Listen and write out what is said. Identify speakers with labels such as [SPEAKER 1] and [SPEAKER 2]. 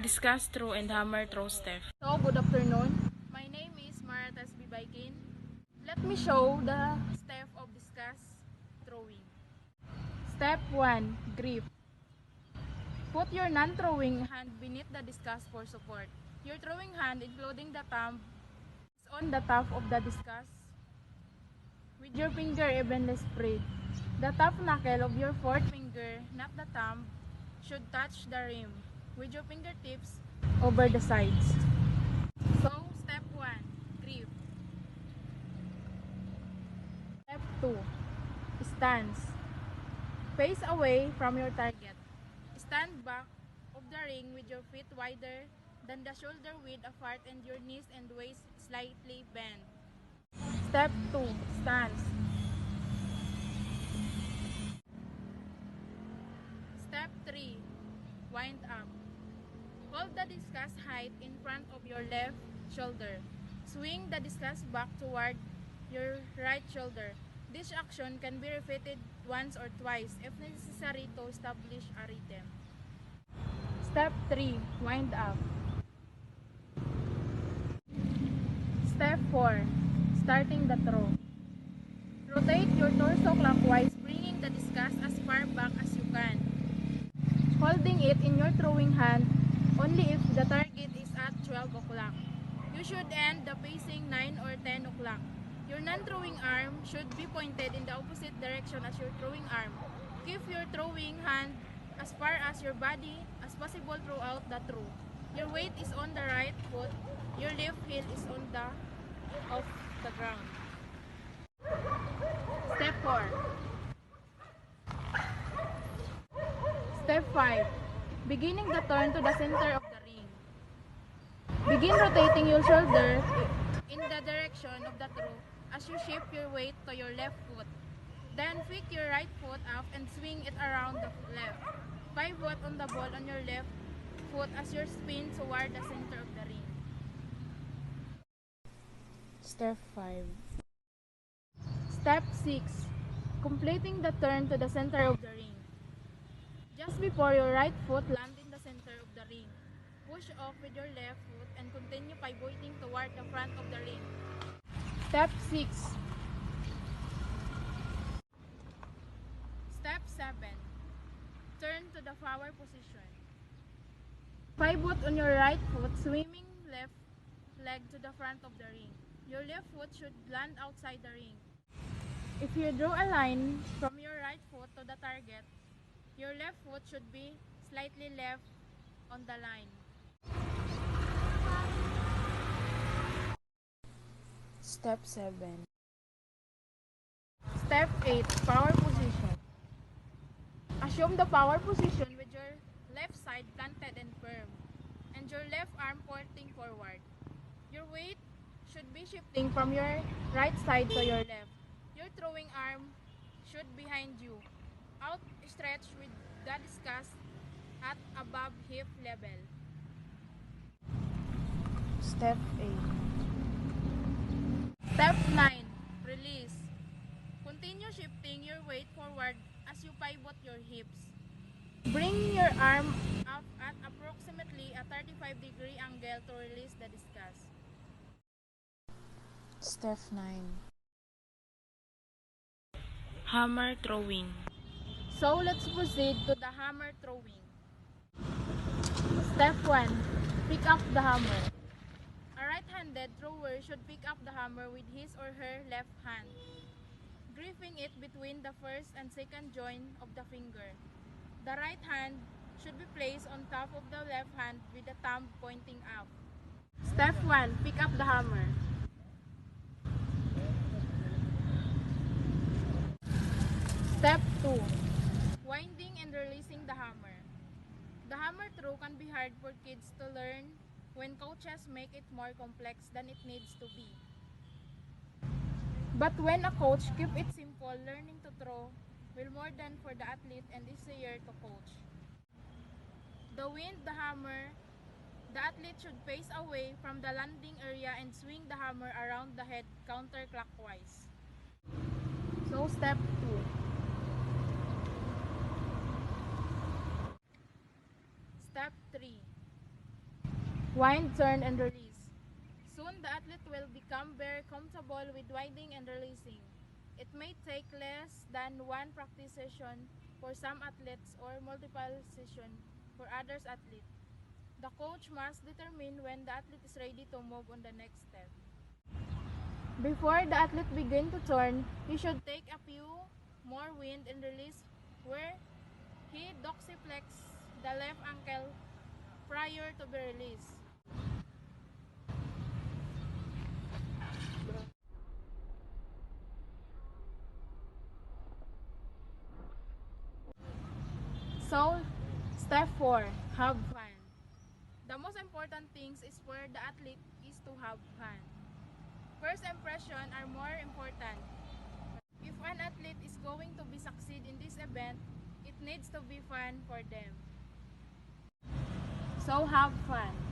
[SPEAKER 1] Discus Throw and Hammer Throw Step.
[SPEAKER 2] So, good afternoon. My name is Maritas Bibaikin. Let me show the step of discus throwing. Step 1. Grip. Put your non-throwing hand beneath the discus for support. Your throwing hand, including the thumb, is on the top of the discus with your finger evenly spread. The top knuckle of your fourth finger, not the thumb, should touch the rim with your fingertips over the sides. So, step 1, grip. Step 2, stance. Face away from your target. Stand back of the ring with your feet wider than the shoulder width apart and your knees and waist slightly bent. Step 2, stance. Step 3, wind up. Hold the discus height in front of your left shoulder. Swing the discus back toward your right shoulder. This action can be repeated once or twice if necessary to establish a rhythm. Step 3, wind up. Step 4, starting the throw. Rotate your torso clockwise, bringing the discus as far back as you can. Holding it in your throwing hand only if the target is at 12 o'clock. You should end the pacing 9 or 10 o'clock. Your non-throwing arm should be pointed in the opposite direction as your throwing arm. Keep your throwing hand as far as your body as possible throughout the throw. Your weight is on the right foot. Your left heel is on the off the ground. Step 4. Step 5. Beginning the turn to the center of the ring. Begin rotating your shoulder in the direction of the throw as you shift your weight to your left foot. Then flick your right foot up and swing it around the left. Pivot on the ball on your left foot as you spin toward the center of the ring.
[SPEAKER 1] Step 5.
[SPEAKER 2] Step 6. Completing the turn to the center of the ring. Just before your right foot lands in the center of the ring, push off with your left foot and continue pivoting toward the front of the ring. Step 6. Step 7. Turn to the flower position. Pivot on your right foot, swimming left leg to the front of the ring. Your left foot should land outside the ring. If you draw a line from your right foot to the target, your left foot should be slightly left on the line.
[SPEAKER 1] Step 7.
[SPEAKER 2] Step 8. Power position. Assume the power position with your left side planted and firm, and your left arm pointing forward. Your weight should be shifting from your right side to your left. Your throwing arm should be behind you, outstretched with the discus at above hip level.
[SPEAKER 1] Step 8.
[SPEAKER 2] Step 9. Release. Continue shifting your weight forward as you pivot your hips. Bring your arm up at approximately a 35-degree angle to release the discus.
[SPEAKER 1] Step 9. Hammer Throwing.
[SPEAKER 2] So let's proceed to the hammer throwing. Step 1. Pick up the hammer. A right-handed thrower should pick up the hammer with his or her left hand, gripping it between the first and second joint of the finger. The right hand should be placed on top of the left hand with the thumb pointing up. Step 1. Pick up the hammer. Step 2. Winding and releasing the hammer. The hammer throw can be hard for kids to learn when coaches make it more complex than it needs to be. But when a coach keeps it simple, learning to throw will more than for the athlete and easier to coach. To wind the hammer, the athlete should face away from the landing area and swing the hammer around the head counterclockwise. So step 2. Step 3. Wind, turn, and release. Soon the athlete will become very comfortable with winding and releasing. It may take less than one practice session for some athletes or multiple sessions for others athletes. The coach must determine when the athlete is ready to move on the next step. Before the athlete begin to turn, he should take a few more wind and release where he dorsiflex the left ankle prior to be released. So, step 4, have fun. The most important things is for the athlete is to have fun. First impression are more important. If an athlete is going to be succeed in this event, it needs to be fun for them. So have fun.